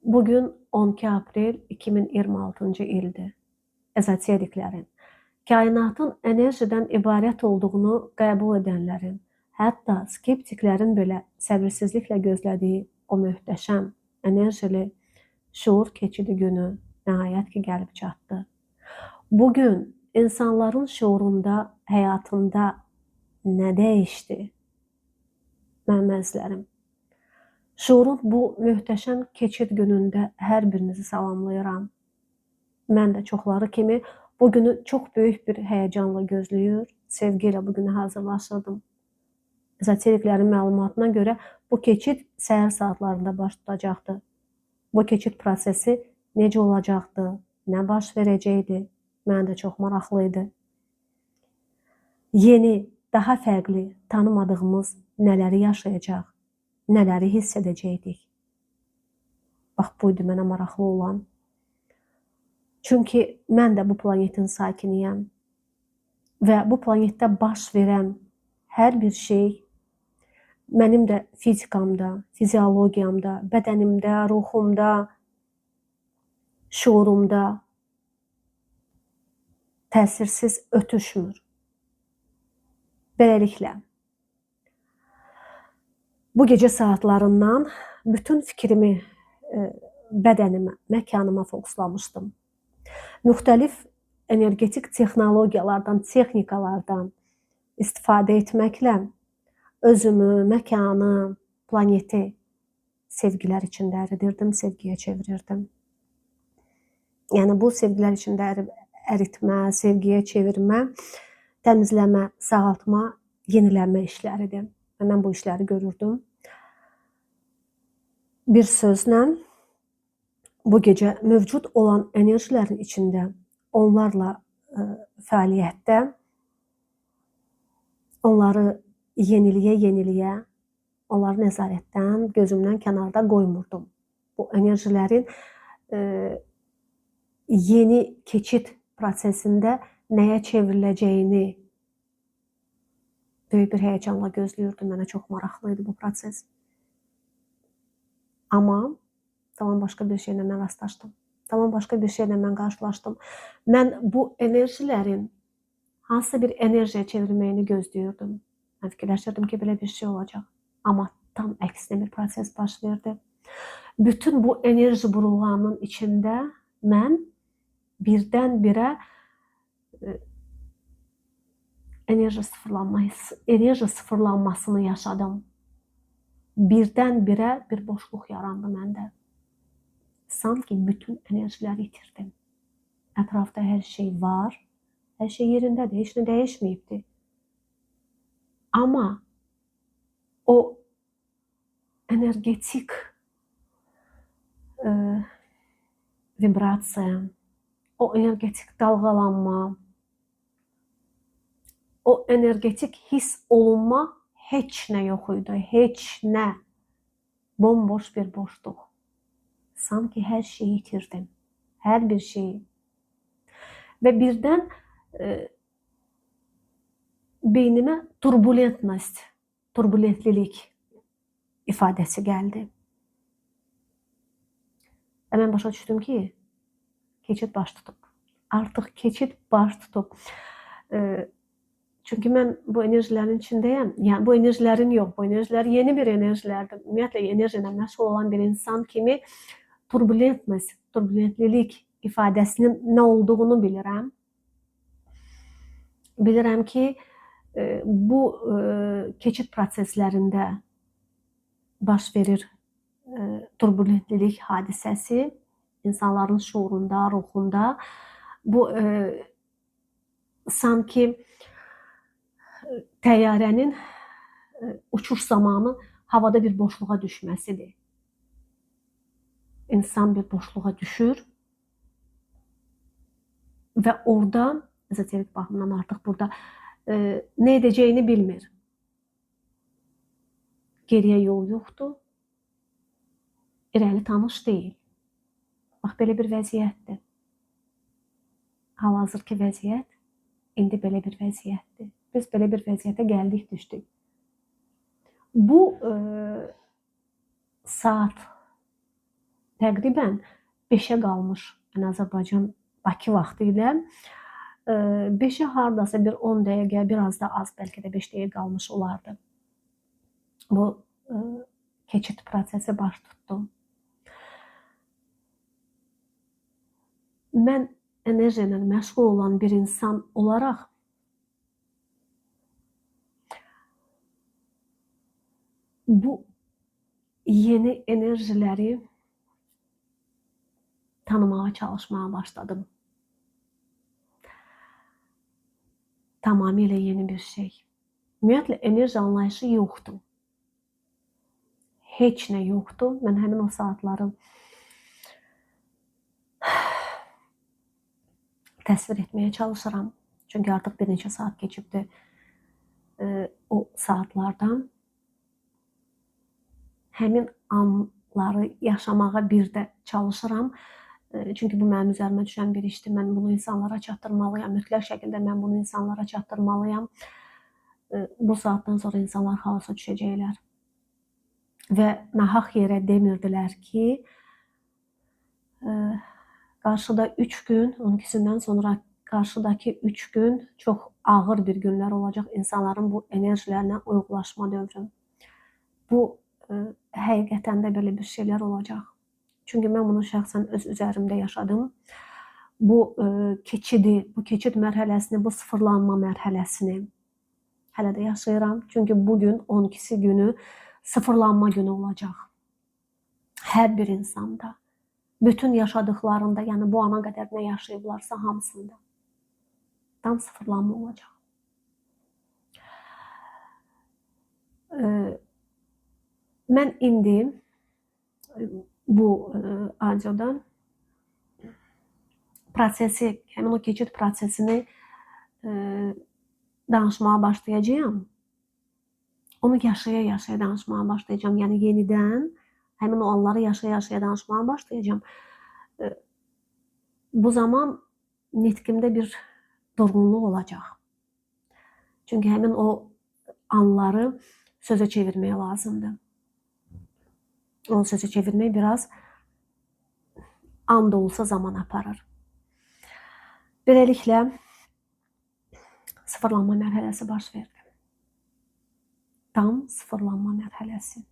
Bugün 12 aprel 2026-cı ildir. Ezoteriklərin, kainatın enerjiden ibarət olduğunu qəbul edənlərin, hətta skeptiklərin belə səbirsizliklə gözlədiyi o möhtəşəm, enerjili şuur keçidi günü nəhayət ki gəlib çatdı. Bugün insanların şuurunda, həyatında nə dəyişdi? Mənim əzizlərim. Şuurun bu möhtəşəm keçid günündə hər birinizi salamlayıram. Mən də çoxları kimi bu günü çox böyük bir həyəcanla gözləyir, sevgi ilə bu günə hazırlaşırdım. Ezoteriklərin məlumatına görə bu keçid səhər saatlarında baş tutacaqdı. Bu keçid prosesi necə olacaqdı, nə baş verəcəkdi, mənə də çox maraqlı idi. Yeni, daha fərqli, tanımadığımız nələri yaşayacaq, nələri hiss edəcəkdik. Bax, buydu mənə maraqlı olan. Çünki mən də bu planetin sakiniyəm və bu planetdə baş verən hər bir şey mənim də fizikamda, fiziologiyamda, bədənimdə, ruhumda, şuurumda təsirsiz ötüşmür. Beləliklə, bu gecə saatlarından bütün fikrimi bədənimə, məkanıma fokuslamışdım. Müxtəlif energetik texnologiyalardan, texnikalardan istifadə etməklə özümü, məkanı, planeti sevgilər içində əridirdim, sevgiyə çevirirdim. Yəni bu sevgilər içində əritmə, sevgiyə çevirmə, təmizləmə, sağaltma, yenilənmə işləridir. Mən bu işləri görürdüm. Bir sözlə, bu gecə mövcud olan enerjilərin içində onlarla fəaliyyətdə, onları yeniliyə, onları nəzarətdən, gözümdən kənarda qoymurdum. Bu enerjilərin yeni keçid prosesində nəyə çevriləcəyini böyük bir həyəcanla gözləyirdim. Mənə çox maraqlı idi bu proses. Amma tamam başqa bir şeylə mən rastlaşdım. Tamam başqa bir şeylə mən qarşılaşdım. Mən bu enerjilərin hansısa bir enerjiyə çevrilməyini gözləyirdim. Mən fikirləşirdim ki, belə bir şey olacaq. Amma tam əksinə bir proses baş verdi. Bütün bu enerji burulğanının içində mən birdən-birə enerji sıfırlanmasını yaşadım. Birdən-birə bir boşluq yarandı məndə. Sanki bütün enerjiləri itirdim. Ətrafda hər şey var, hər şey yerindədir, heç nə dəyişməyibdir. Amma o energetik vibrasiya, o energetik dalğalanma, o energetik hiss olunma heç nə yox idi, heç nə. Bomboş bir boşluq. Sanki hər şeyi itirdim, hər bir şeyi. Və birdən beynimə turbulentlilik ifadəsi gəldi. Və mən başa düşdüm ki, keçid baş tutub. Artıq keçid baş tutub. Çünki mən bu enerjilərin içindəyəm. Yəni bu enerjilərin yox, bu enerjilər yeni bir enerjilərdir. Ümumiyyətlə enerji ilə məşğul olan bir insan kimi turbulentlilik ifadəsinin nə olduğunu bilirəm. Bilirəm ki, bu keçid proseslərində baş verir turbulentlilik hadisəsi insanların şuurunda, ruhunda. Bu sanki təyyarənin uçuş zamanı havada bir boşluğa düşməsidir. İnsan bir boşluğa düşür və oradan, ezoterik baxımdan artıq burada nə edəcəyini bilmir. Geriyə yol yoxdur, irəli tanış deyil. Bax, belə bir vəziyyətdir. Hal-hazırki vəziyyət, indi belə bir vəziyyətdir. Biz belə bir vəziyyətə gəldik, düşdük. Bu saat təqribən 5-ə qalmış ən Azərbaycan Bakı vaxtı ilə 5-ə hardasa bir 10 dəqiqə, biraz da az, bəlkə də 5 dəqiqə qalmış olardı. Bu keçid prosesi baş tutdu. Mən enerji ilə məşğul olan bir insan olaraq bu yeni enerjiləri tanımağa çalışmaya başladım. Tamamilə yeni bir şey. Ümumiyyətlə enerji anlayışı yoxdur. Heç nə yoxdur. Mən həmin o saatları təsvir etməyə çalışıram. Çünki artıq bir neçə saat keçibdir o saatlardan. Həmin anları yaşamağa bir də çalışıram. Çünki bu mənim üzərimə düşən bir işdir. Mən bunu insanlara çatdırmalıyam. Mütləq şəkildə mən bunu insanlara çatdırmalıyam. Bu saatdan sonra insanlar xaosa düşəcəklər. Və nahaq yerə demirdilər ki, qarşıda 3 gün, 12-sindən sonra qarşıdakı 3 gün çox ağır bir günlər olacaq insanların bu enerjilərinə uyğulaşma dövrü. Bu həqiqətən də belə bir şeylər olacaq. Çünki mən bunu şəxsən öz üzərimdə yaşadım. Bu keçid mərhələsini, bu sıfırlanma mərhələsini hələ də yaşayıram. Çünki bugün 12-si günü sıfırlanma günü olacaq. Hər bir insanda. Bütün yaşadıklarında, yəni bu ana qədər nə yaşayıblarsa hamısında. Tam sıfırlanma olacaq. Mən indi bu audiodan prosesi, həmin o keçid prosesini danışmağa başlayacağım. Onu yaşaya-yaşaya danışmağa başlayacağım. Yəni yenidən həmin o anları yaşaya-yaşaya danışmağa başlayacağım. Bu zaman nitqimdə bir durğunluq olacaq. Çünki həmin o anları sözə çevirmək lazımdır. O sözə çevirmək biraz an da olsa zaman aparır. Beləliklə sıfırlanma mərhələsi baş verdi. Tam sıfırlanma mərhələsi.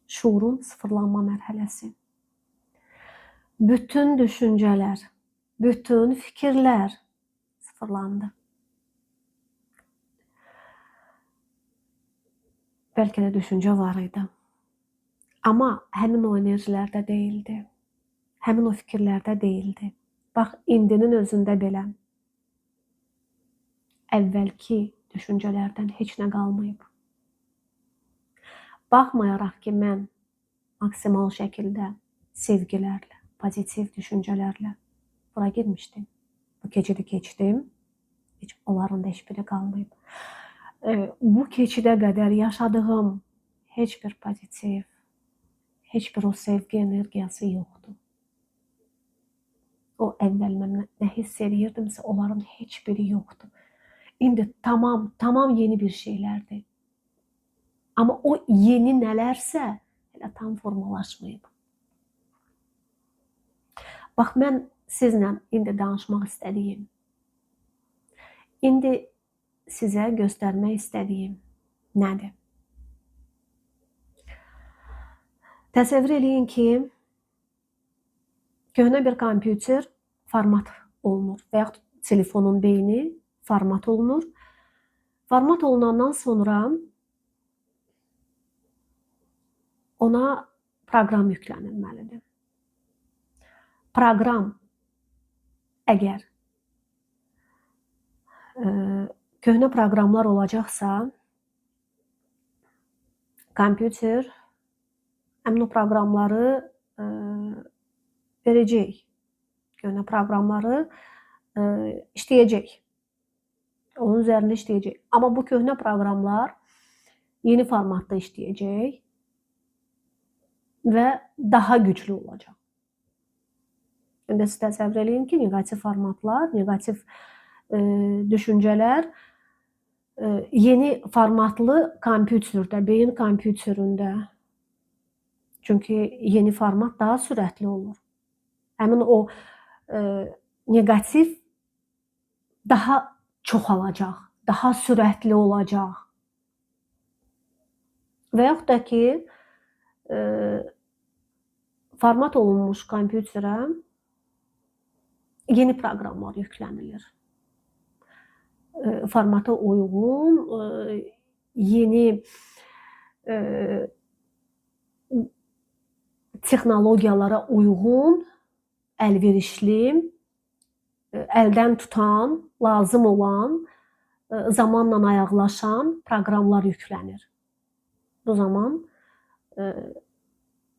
Şuurun sıfırlanma mərhələsi. Bütün düşüncələr, bütün fikirlər sıfırlandı. Bəlkə də düşüncə var idi. Amma həmin o enerjilərdə deyildi. Həmin o fikirlərdə deyildi. Bax, indinin özündə belə əvvəlki düşüncələrdən heç nə qalmayıb. Baxmayaraq ki, mən maksimal şəkildə sevgilərlə, pozitiv düşüncələrlə bura girmişdim. Bu keçidi keçdim. Onların da heç biri qalmayıb. Bu keçidə qədər yaşadığım heç bir pozitiv, heç bir o sevgi energiyası yoxdur. O əvvəl mən nə hiss edirdimsə, onların heç biri yoxdur. İndi tamam yeni bir şeylərdir. Amma o yeni nələrsə hələ tam formalaşmayıb. Bax, mən sizlə indi danışmaq istədiyim, indi sizə göstərmək istədiyim nədir? Təsəvvür eləyin ki, köhnə bir kompüter format olunur və yaxud telefonun beyni format olunur. Format olunandan sonra ona proqram yüklənilməlidir. Proqram əgər köhnə proqramlar olacaqsa, kompüter həmin o proqramları verəcək. Köhnə proqramları işləyəcək. Onun üzərində işləyəcək. Amma bu köhnə proqramlar yeni formatda işləyəcək və daha güclü olacaq. İndi siz təsəvvür eləyin ki, negativ formatlar, negativ düşüncələr yeni formatlı kompüterdə, beyin kompüterində Çünki yeni format daha sürətli olur. Həmin o negativ daha çoxalacaq, daha sürətli olacaq. Və yaxud da ki, format olunmuş kompüterə yeni proqramlar yüklənilir. Formata uyğun, yeni texnologiyalara uyğun, əlverişli, əldən tutan, lazım olan, zamanla ayaqlaşan proqramlar yüklənir. Bu zaman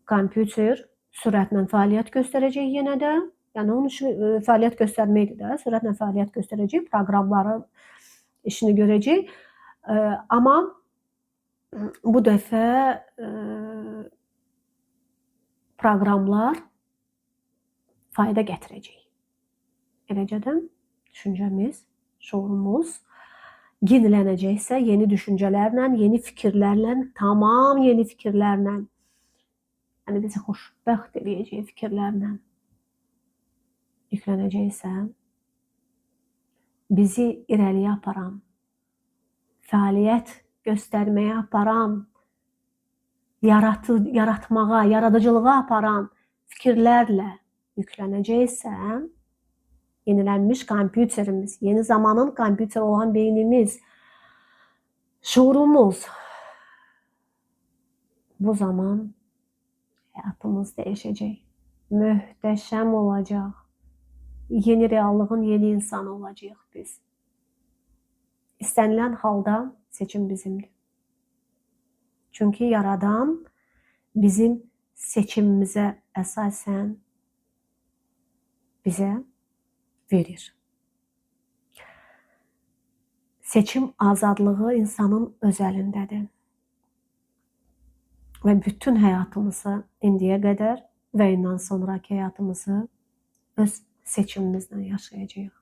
kompüter sürətlə fəaliyyət göstərəcək yenə də. Yəni onun işi fəaliyyət göstərməkdir də, sürətlə fəaliyyət göstərəcək, proqramların işini görəcək. Amma bu dəfə proqramlar fayda gətirəcək. Eləcədən düşüncəmiz, şuurumuz yenilənəcəksə, yeni düşüncələrlə, yeni fikirlərlə, tamam yeni fikirlərlə, yəni bizi xoşbəxt edəcək fikirlərlə yüklənəcəksə, bizi irəliyə aparan, fəaliyyət göstərməyə aparan, yaratmağa, yaradıcılığa aparan fikirlərlə yüklənəcəksə, yenilənmiş kompüterimiz, yeni zamanın kompüteri olan beynimiz, şuurumuz, bu zaman həyatımız dəyişəcək, möhtəşəm olacaq, yeni reallığın yeni insanı olacaq biz. İstənilən halda seçim bizimdir. Çünki Yaradan bizim seçimimizə əsasən bizə verir. Seçim azadlığı insanın öz əlindədir. Və bütün həyatımızı indiyə qədər və ondan sonraki həyatımızı öz seçimimizlə yaşayacağıq.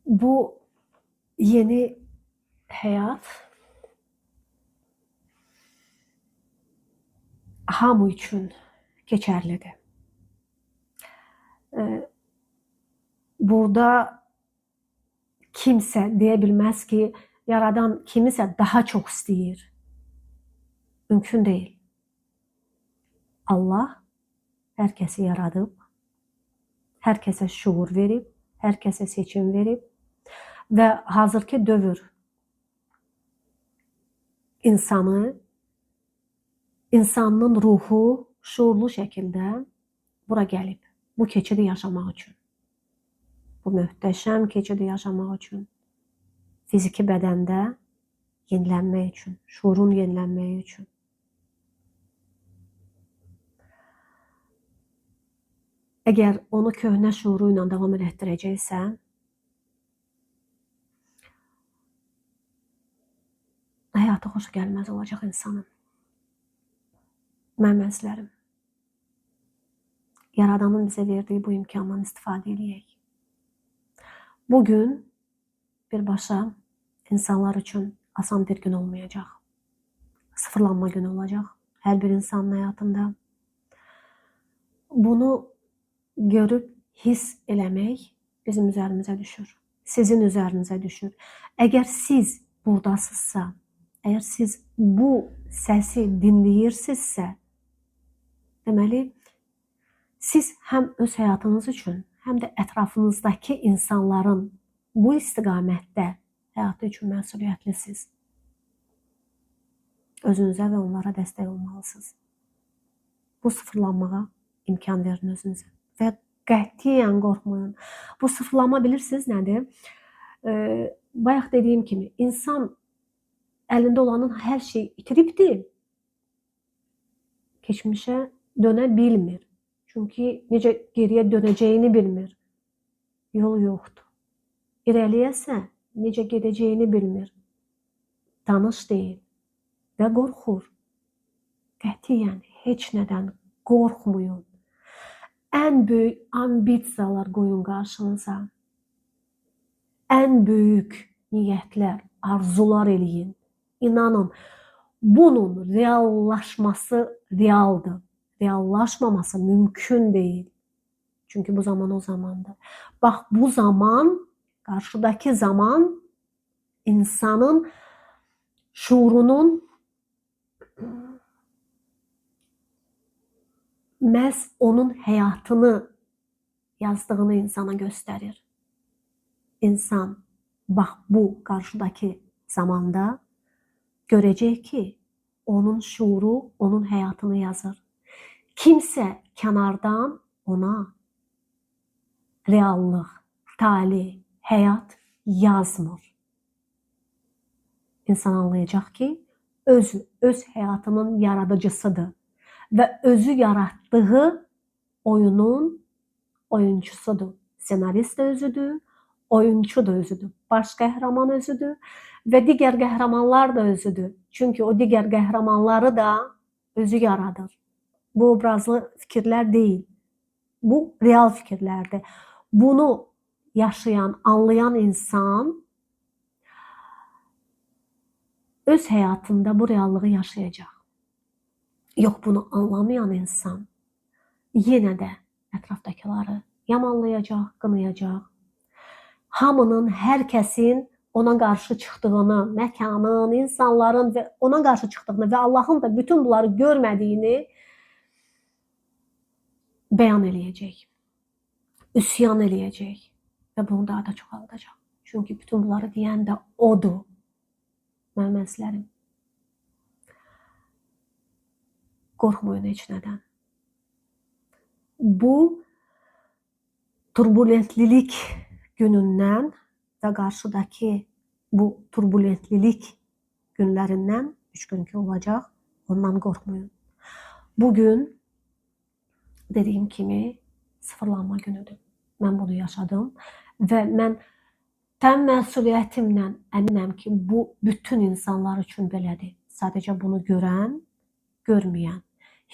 Bu yeni həyat hamı üçün keçərlidir. Burada kimsə deyə bilməz ki, Yaradan kimisə daha çox istəyir. Mümkün deyil. Allah hər kəsi yaradıb, hər kəsə şuur verib, hər kəsə seçim verib və hazırki dövr insanın ruhu şuurlu şəkildə bura gəlib, bu keçidi yaşamaq üçün. Bu möhtəşəm keçidi yaşamaq üçün, fiziki bədəndə yenilənmək üçün, şuurun yenilənməyi üçün. Əgər onu köhnə şuuru ilə davam etdirəcəksə, həyatı xoş gəlməz olacaq insanın. Mənim əzizlərim, Yaradanın bizə verdiyi bu imkandan istifadə edək. Bugün birbaşa insanlar üçün asan bir gün olmayacaq. Sıfırlanma günü olacaq hər bir insanın həyatında. Bunu görüb hiss eləmək bizim üzərimizə düşür. Sizin üzərinizə düşür. Əgər siz buradasınızsa, əgər siz bu səsi dinləyirsinizsə, deməli, siz həm öz həyatınız üçün, həm də ətrafınızdakı insanların bu istiqamətdə həyatı üçün məsuliyyətlisiniz. Özünüzə və onlara dəstək olmalısınız. Bu sıfırlanmağa imkan verin özünüzə. Və qətiyyən qorxmayın. Bu sıfırlanma bilirsiniz nədir? Bayaq dediyim kimi, insan əlində olanın hər şeyi itiribdir. Keçmişə dönə bilmir. Çünki necə geriyə dönəcəyini bilmir. Yol yoxdur. İrəliyəsə necə gedəcəyini bilmir. Tanış deyil və qorxur. Qətiyyən heç nədən qorxmayın. Ən böyük ambisiyalar qoyun qarşınıza. Ən böyük niyyətlər, arzular eləyin. İnanın, bunun reallaşması realdır. Reallaşmaması mümkün değil. Çünkü bu zaman o zamandır. Bak bu zaman, karşıdaki zaman insanın şuurunun məhz onun həyatını yazdığını insana göstərir. İnsan bax bu qarşıdaki zamanda görəcək ki, onun şuuru onun həyatını yazır. Kimsə kənardan ona reallıq, tali, həyat yazmır. İnsan anlayacaq ki, öz həyatının yaradıcısıdır və özü yaratdığı oyunun oyuncusudur. Senarist də özüdür, oyuncu da özüdür, baş qəhrəman özüdür və digər qəhrəmanlar da özüdür. Çünki o digər qəhrəmanları da özü yaradır. Bu obrazlı fikirlər deyil. Bu real fikirlərdir. Bunu yaşayan, anlayan insan öz həyatında bu reallığı yaşayacaq. Yox, bunu anlamayan insan yenə də ətrafdakıları yamanlayacaq, qınayacaq. Hamının, hər kəsin ona qarşı çıxdığını, məkanın, insanların və ona qarşı çıxdığını və Allahın da bütün bunları görmədiyini bəyan eləyəcək. Üsyan eləyəcək və bunu daha da çoxaldacaq. Çünki bütün bunları deyən də odur. Mənim əzizlərim. Qorxmayın heç nədən. Bu turbulentlilik günündən və qarşıdakı bu turbulentlilik günlərindən 3 günkü olacaq. Ondan qorxmayın. Bugün dediyim kimi sıfırlanma günüdür. Mən bunu yaşadım və mən təm məsuliyyətimlə əminəm ki, bu bütün insanlar üçün belədir. Sadəcə bunu görən, görməyən,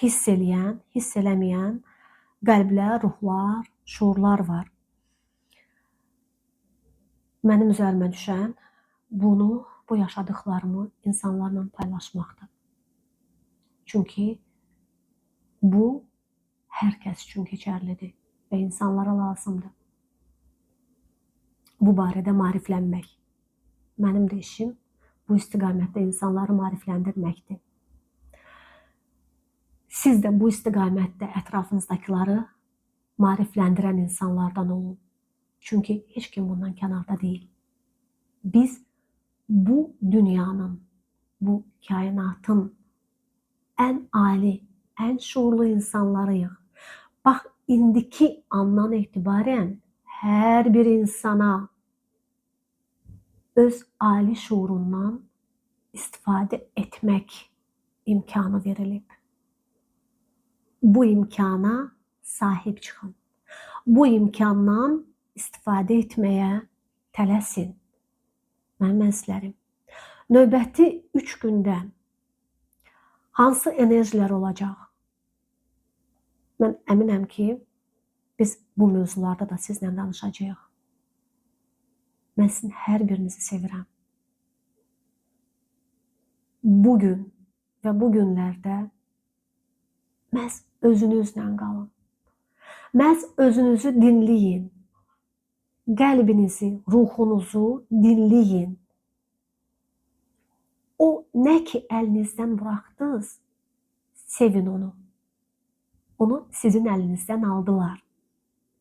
hiss eləyən, hiss eləməyən qəlblər, ruhlar, şuurlar var. Mənim üzərimə düşən bunu, bu yaşadıqlarımı insanlarla paylaşmaqdır. Çünki bu hər kəs üçün keçərlidir və insanlara lazımdır. Bu barədə maariflənmək. Mənim də işim bu istiqamətdə insanları maarifləndirməkdir. Siz də bu istiqamətdə ətrafınızdakiları maarifləndirən insanlardan olun. Çünki heç kim bundan kənarda deyil. Biz bu dünyanın, bu kainatın ən ali, ən şuurlu insanlarıyıq. Bax, indiki andan etibarən hər bir insana öz ali şuurundan istifadə etmək imkanı verilib. Bu imkana sahib çıxın. Bu imkandan istifadə etməyə tələsin. Mənim əzizlərim, növbəti 3 gündə hansı enerjilər olacaq? Mən əminəm ki, biz bu mövzularda da sizlə danışacağıq. Mən sizin hər birinizi sevirəm. Bugün və bu günlərdə məhz özünüzlə qalın. Məhz özünüzü dinləyin. Qəlbinizi, ruhunuzu dinləyin. O nə ki əlinizdən buraxdınız, sevin onu. Onu sizin əlinizdən aldılar.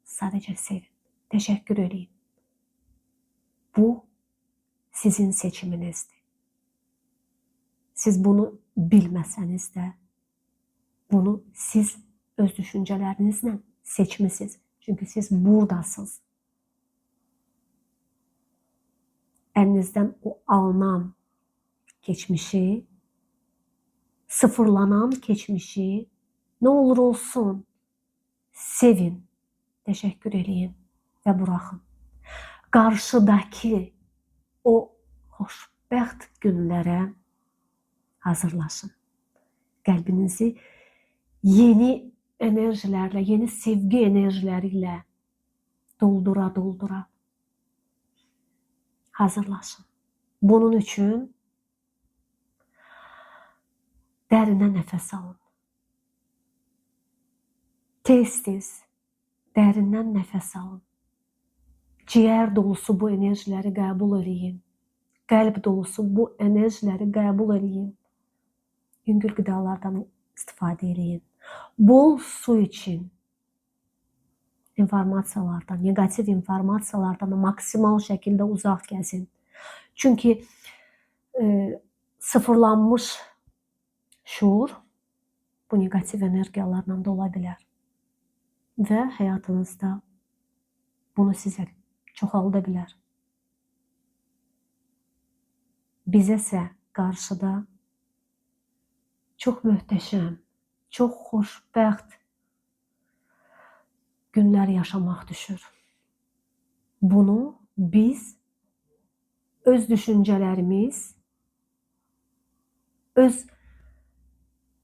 Sadəcə sevin. Təşəkkür edin. Bu sizin seçiminizdir. Siz bunu bilməsəniz də, bunu siz öz düşüncələrinizlə seçmisiniz. Çünki siz buradasınız. Əlinizdən o alınan keçmişi, sıfırlanan keçmişi, nə olur olsun, sevin, təşəkkür edin və buraxın. Qarşıdakı o xoşbəxt günlərə hazırlaşın. Qəlbinizi yeni enerjilərlə, yeni sevgi enerjiləri ilə doldura hazırlaşın. Bunun üçün Dərinə nəfəs alın. Tez-tez dərindən nəfəs alın. Ciyər dolusu bu enerjiləri qəbul edin. Qəlb dolusu bu enerjiləri qəbul edin. Yüngül qidalardan istifadə edin. Bol su için. İnformasiyalardan, negativ informasiyalardan maksimal şəkildə uzaq gəzin. Çünki sıfırlanmış şuur bu negativ energiyalarla dola bilər. Və həyatınızda bunu sizə çoxalda bilər. Bizəsə qarşıda çox möhtəşəm, çox xoşbəxt günlər yaşamaq düşür. Bunu biz öz düşüncələrimiz, öz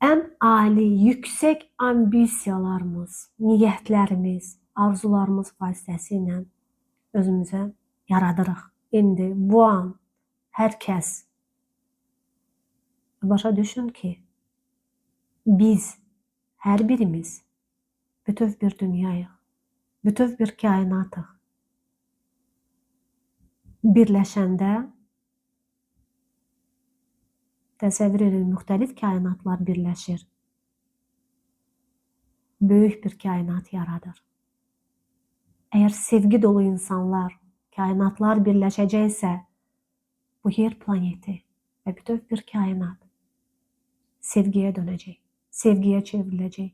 ən ali, yüksək ambisiyalarımız, niyyətlərimiz, arzularımız vasitəsilə özümüzə yaradırıq. İndi, bu an hər kəs başa düşün ki, biz, hər birimiz bütöv bir dünyayıq, bütöv bir kainatıq. Birləşəndə təsəvvür edin, müxtəlif kainatlar birləşir. Böyük bir kainat yaradır. Əgər sevgi dolu insanlar, kainatlar birləşəcəksə, bu yer planeti və bütöv bir kainat sevgiyə dönəcək, sevgiyə çevriləcək.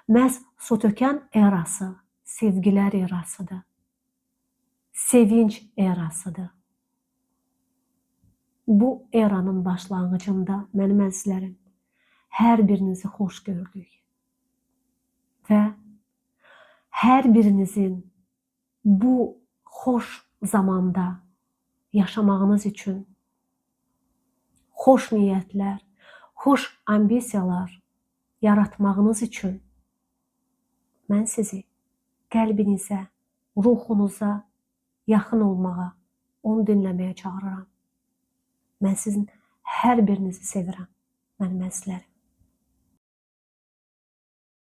Məhz Sotökən erası sevgilər erasıdır. Sevinç erasıdır. Bu eranın başlanğıcında mənim əzizlərim, hər birinizi xoş gördük. Və hər birinizin bu xoş zamanda yaşamağınız üçün xoş niyyətlər, xoş ambisiyalar yaratmağınız üçün mən sizi qəlbinizə, ruhunuza yaxın olmağa, onu dinləməyə çağırıram. Mən sizin hər birinizi sevirəm, mənim əzizlərim.